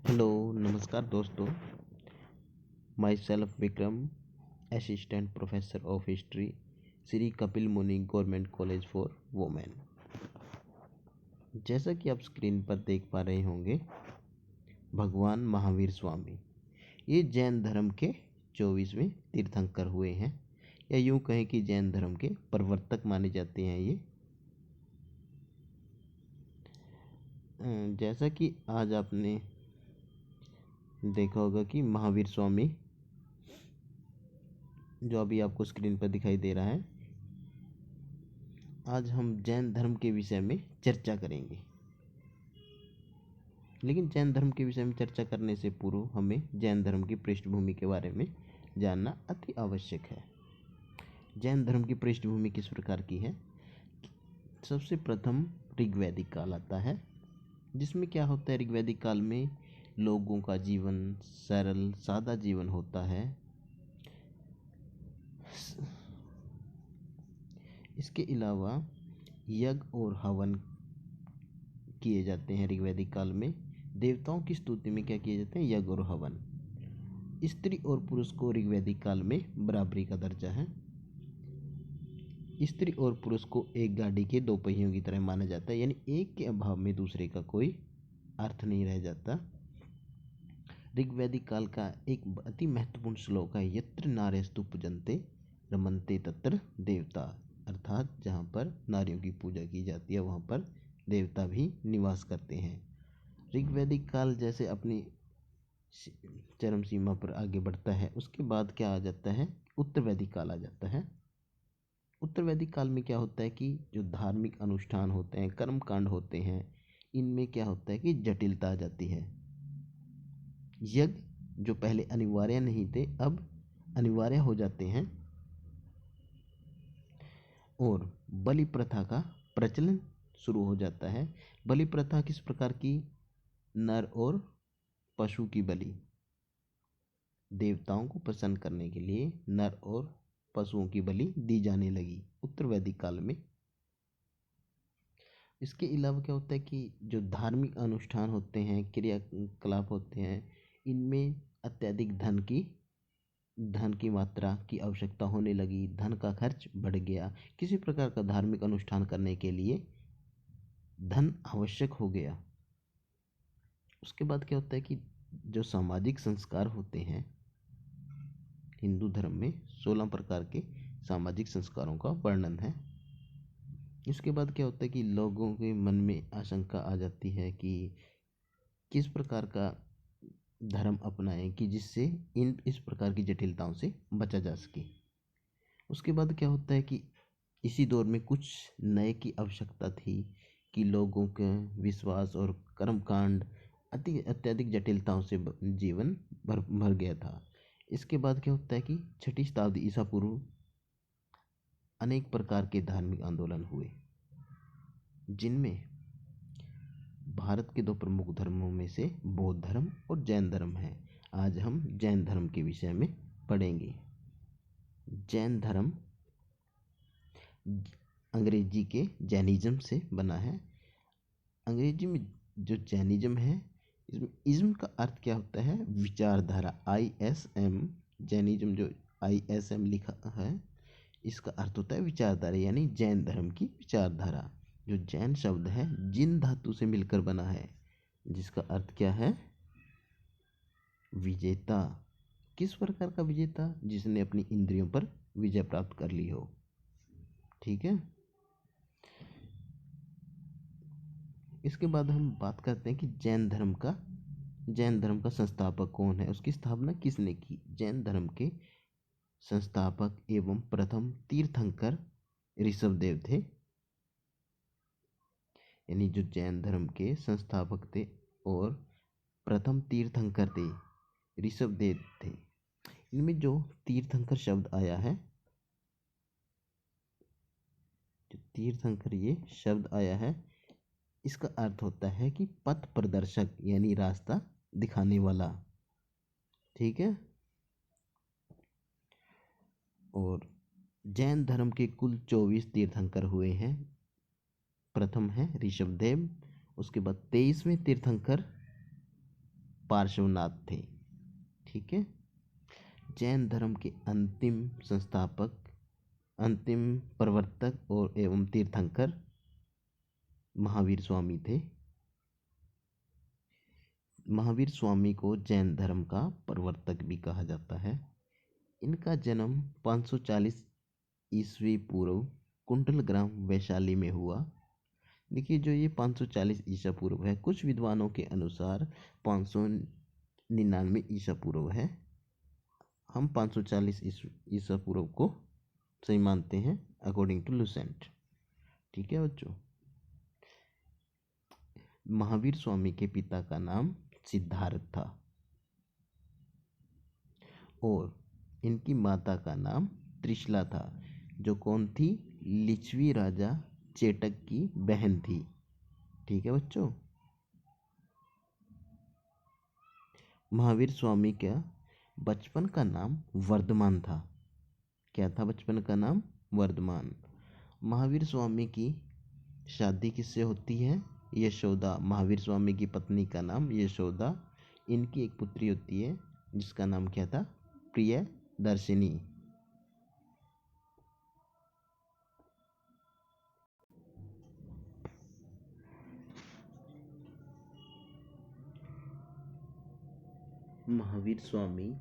Hello नमस्कार दोस्तों। My self Vikram, assistant professor of history, Shri Kapil मुनि गवर्नमेंट कॉलेज फॉर वुमेन। जैसा कि आप स्क्रीन पर देख पा रहे होंगे, भगवान महावीर स्वामी ये जैन धर्म के 24वें तीर्थंकर हुए हैं, या यूं कहें कि जैन धर्म के प्रवर्तक माने जाते हैं ये। जैसा कि आज आपने देखा होगा कि महावीर स्वामी जो अभी आपको स्क्रीन पर दिखाई दे रहा है, आज हम जैन धर्म के विषय में चर्चा करेंगे। लेकिन जैन धर्म के विषय में चर्चा करने से पूर्व हमें जैन धर्म की पृष्ठभूमि के बारे में जानना अति आवश्यक है। जैन धर्म की पृष्ठभूमि किस प्रकार की है? सबसे प्रथम ऋग्वैदिक काल आता है, जिसमें क्या होता है, ऋग्वैदिक काल में लोगों का जीवन सरल सादा जीवन होता है। इसके अलावा यज्ञ और हवन किए जाते हैं। ऋग्वैदिक काल में देवताओं की स्तुति में क्या किए जाते हैं? यज्ञ और हवन। स्त्री और पुरुष को ऋग्वैदिक काल में बराबरी का दर्जा है। स्त्री और पुरुष को एक गाड़ी के दो पहियों की तरह माना जाता है, यानी एक के अभाव में दूसरे का कोई अर्थ नहीं रह जाता। ऋग्वैदिक काल का एक अति महत्वपूर्ण श्लोक है, यत्र नार्यस्तु पूजन्ते रमन्ते तत्र देवता, अर्थात जहाँ पर नारियों की पूजा की जाती है वहाँ पर देवता भी निवास करते हैं। ऋग्वैदिक काल जैसे अपनी चरम सीमा पर आगे बढ़ता है, उसके बाद क्या आ जाता है? उत्तर वैदिक काल आ जाता है। उत्तर वैदिक काल में क्या होता है कि जो धार्मिक अनुष्ठान होते हैं, कर्म कांड होते हैं, इनमें क्या होता है कि जटिलता आ जाती है। यज्ञ जो पहले अनिवार्य नहीं थे अब अनिवार्य हो जाते हैं, और बलि प्रथा का प्रचलन शुरू हो जाता है। बलि प्रथा किस प्रकार की? नर और पशु की बलि। देवताओं को प्रसन्न करने के लिए नर और पशुओं की बलि दी जाने लगी उत्तर वैदिक काल में। इसके अलावा क्या होता है कि जो धार्मिक अनुष्ठान होते हैं, क्रियाकलाप होते हैं, इनमें अत्यधिक धन की मात्रा की आवश्यकता होने लगी। धन का खर्च बढ़ गया। किसी प्रकार का धार्मिक अनुष्ठान करने के लिए धन आवश्यक हो गया। उसके बाद क्या होता है कि जो सामाजिक संस्कार होते हैं, हिंदू धर्म में 16 प्रकार के सामाजिक संस्कारों का वर्णन है। इसके बाद क्या होता है कि लोगों के मन में आशंका आ जाती है कि किस प्रकार का धर्म अपनाएं कि जिससे इस प्रकार की जटिलताओं से बचा जा सके। उसके बाद क्या होता है कि इसी दौर में कुछ नए की आवश्यकता थी कि लोगों के विश्वास और कर्मकांड अत्यधिक जटिलताओं से जीवन भर गया था। इसके बाद क्या होता है कि 6ठी शताब्दी ईसा पूर्व अनेक प्रकार के धार्मिक आंदोलन हुए, जिनमें भारत के दो प्रमुख धर्मों में से बौद्ध धर्म और जैन धर्म है। आज हम जैन धर्म के विषय में पढ़ेंगे। जैन धर्म अंग्रेजी के जैनिज्म से बना है। अंग्रेजी में जो जैनिज्म है, इसमें इज्म का अर्थ क्या होता है? विचारधारा। ISM, जैनिज्म जो ISM लिखा है, इसका अर्थ होता है विचारधारा, यानी जैन धर्म की विचारधारा। जो जैन शब्द है जिन धातु से मिलकर बना है, जिसका अर्थ क्या है? विजेता। किस प्रकार का विजेता? जिसने अपनी इंद्रियों पर विजय प्राप्त कर ली हो। ठीक है। इसके बाद हम बात करते हैं कि जैन धर्म का संस्थापक कौन है, उसकी स्थापना किसने की? जैन धर्म के संस्थापक एवं प्रथम तीर्थंकर ऋषभदेव थे। यानी जो जैन धर्म के संस्थापक थे और प्रथम तीर्थंकर थे, ऋषभदेव थे। इनमें जो तीर्थंकर शब्द आया है, जो तीर्थंकर ये शब्द आया है, इसका अर्थ होता है कि पथ प्रदर्शक, यानी रास्ता दिखाने वाला। ठीक है। और जैन धर्म के कुल 24 तीर्थंकर हुए हैं। प्रथम है ऋषभदेव, उसके बाद 23वें तीर्थंकर पार्श्वनाथ थे। ठीक है। जैन धर्म के अंतिम संस्थापक, अंतिम प्रवर्तक और एवं तीर्थंकर महावीर स्वामी थे। महावीर स्वामी को जैन धर्म का प्रवर्तक भी कहा जाता है। इनका जन्म 540 ईस्वी पूर्व कुंडल ग्राम वैशाली में हुआ। देखिए, जो ये 540 ईसा पूर्व है, कुछ विद्वानों के अनुसार 599 ईसा पूर्व है। हम 540 ईसा पूर्व को सही मानते हैं अकॉर्डिंग टू लुसेंट। ठीक है बच्चों। महावीर स्वामी के पिता का नाम सिद्धार्थ था और इनकी माता का नाम त्रिशला था, जो कौन थी? लिच्छवी राजा चेटक की बहन थी। ठीक है बच्चों। महावीर स्वामी का बचपन का नाम वर्धमान था। क्या था बचपन का नाम? वर्धमान। महावीर स्वामी की शादी किससे होती है? यशोदा। महावीर स्वामी की पत्नी का नाम यशोदा। इनकी एक पुत्री होती है जिसका नाम क्या था? प्रियदर्शिनी। महावीर स्वामी,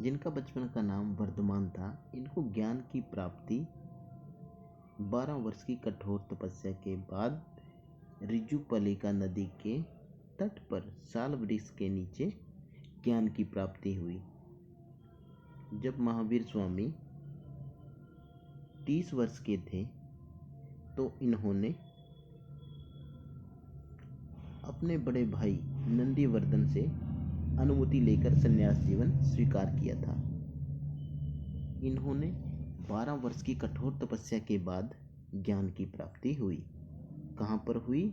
जिनका बचपन का नाम वर्धमान था, इनको ज्ञान की प्राप्ति 12 वर्ष की कठोर तपस्या के बाद ऋजुपलिका नदी के तट पर साल वृक्ष के नीचे ज्ञान की प्राप्ति हुई। जब महावीर स्वामी 30 वर्ष के थे तो इन्होंने अपने बड़े भाई नंदीवर्धन से अनुमति लेकर संन्यास जीवन स्वीकार किया था। इन्होंने 12 वर्ष की कठोर तपस्या के बाद ज्ञान की प्राप्ति हुई। कहाँ पर हुई?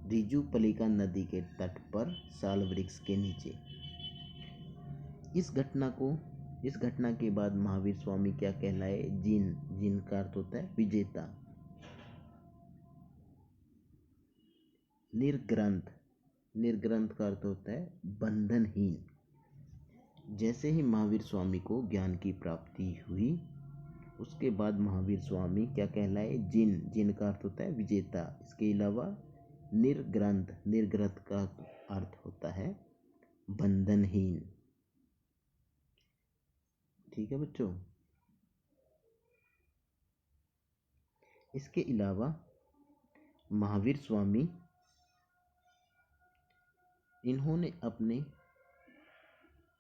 ऋजुपलिका नदी के तट पर साल वृक्ष के नीचे। इस घटना के बाद महावीर स्वामी क्या कहलाए? जिन का अर्थ होता है विजेता। निर्ग्रंथ का अर्थ होता है बंधनहीन। जैसे ही महावीर स्वामी को ज्ञान की प्राप्ति हुई, उसके बाद महावीर स्वामी क्या कहलाए? जिन का अर्थ होता है विजेता। इसके अलावा निर्ग्रंथ का अर्थ होता है बंधनहीन। ठीक है बच्चों। इसके अलावा महावीर स्वामी, इन्होंने अपने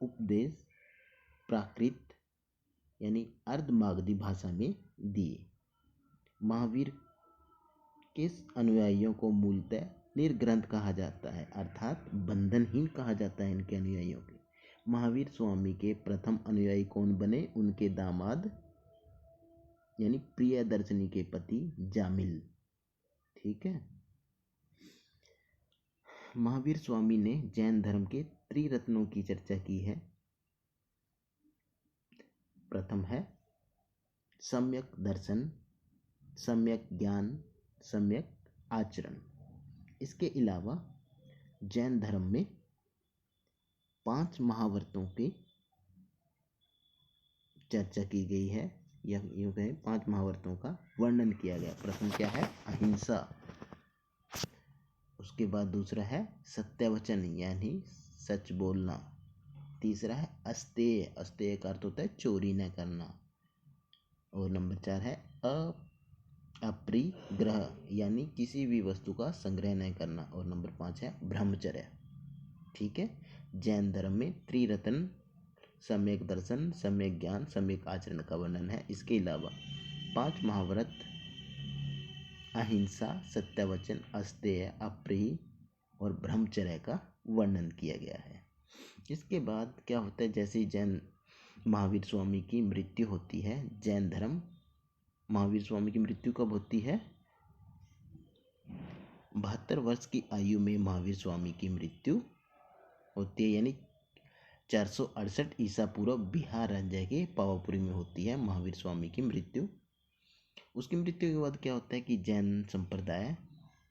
उपदेश प्राकृत यानी अर्धमागधी भाषा में दिए। महावीर के अनुयायियों को मूलतः निर्ग्रंथ कहा जाता है, अर्थात बंधनहीन कहा जाता है इनके अनुयायियों के। महावीर स्वामी के प्रथम अनुयायी कौन बने? उनके दामाद यानी प्रियदर्शिनी के पति जामिल। ठीक है। महावीर स्वामी ने जैन धर्म के त्रिरत्नों की चर्चा की है। प्रथम है सम्यक दर्शन, सम्यक ज्ञान, सम्यक आचरण। इसके अलावा जैन धर्म में 5 महाव्रतों की चर्चा की गई है, या यूं कहें 5 महाव्रतों का वर्णन किया गया। प्रथम क्या है? अहिंसा। उसके बाद दूसरा है सत्यवचन यानी सच बोलना। तीसरा है अस्तेय। अस्तेय का अर्थ होता है चोरी न करना। और नंबर 4 है अपरिग्रह यानी किसी भी वस्तु का संग्रह न करना। और नंबर 5 है ब्रह्मचर्य। ठीक है। जैन धर्म में त्रिरत्न, सम्यक दर्शन, सम्यक ज्ञान, सम्यक आचरण का वर्णन है। इसके अलावा 5 महाव्रत, अहिंसा, सत्यवचन, अस्तेय, अप्रिय और ब्रह्मचर्य का वर्णन किया गया है। इसके बाद क्या होता है? जैसे ही जैन महावीर स्वामी की मृत्यु होती है, जैन धर्म, महावीर स्वामी की मृत्यु कब होती है? 72 वर्ष की आयु में महावीर स्वामी की मृत्यु होती है, यानी 468 ईसा पूर्व बिहार राज्य के पावापुरी में होती है महावीर स्वामी की मृत्यु। उसकी मृत्यु के बाद क्या होता है कि जैन संप्रदाय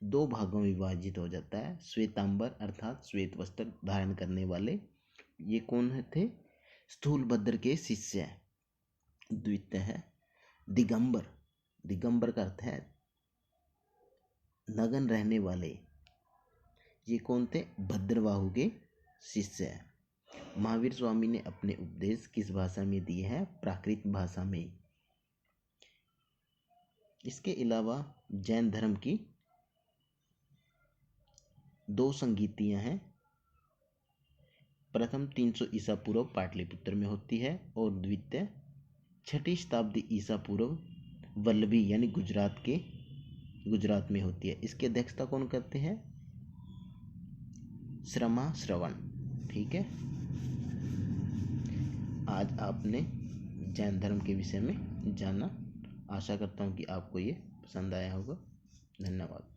दो भागों में विभाजित हो जाता है। श्वेतांबर अर्थात श्वेत वस्त्र धारण करने वाले, ये कौन थे? स्थूलभद्र के शिष्य है। द्वितीय है दिगंबर, दिगंबर का अर्थ है नग्न रहने वाले, ये कौन थे? भद्रबाहु के शिष्य है। महावीर स्वामी ने अपने उपदेश किस भाषा में दिए हैं? प्राकृत भाषा में। इसके अलावा जैन धर्म की दो संगीतियां हैं। प्रथम 300 ईसा पूर्व पाटलिपुत्र में होती है और द्वितीय 6ठी शताब्दी ईसा पूर्व वल्लभी यानी गुजरात में होती है। इसकी अध्यक्षता कौन करते हैं? श्रमा श्रवण। ठीक है, आज आपने जैन धर्म के विषय में जाना। आशा करता हूँ कि आपको ये पसंद आया होगा। धन्यवाद।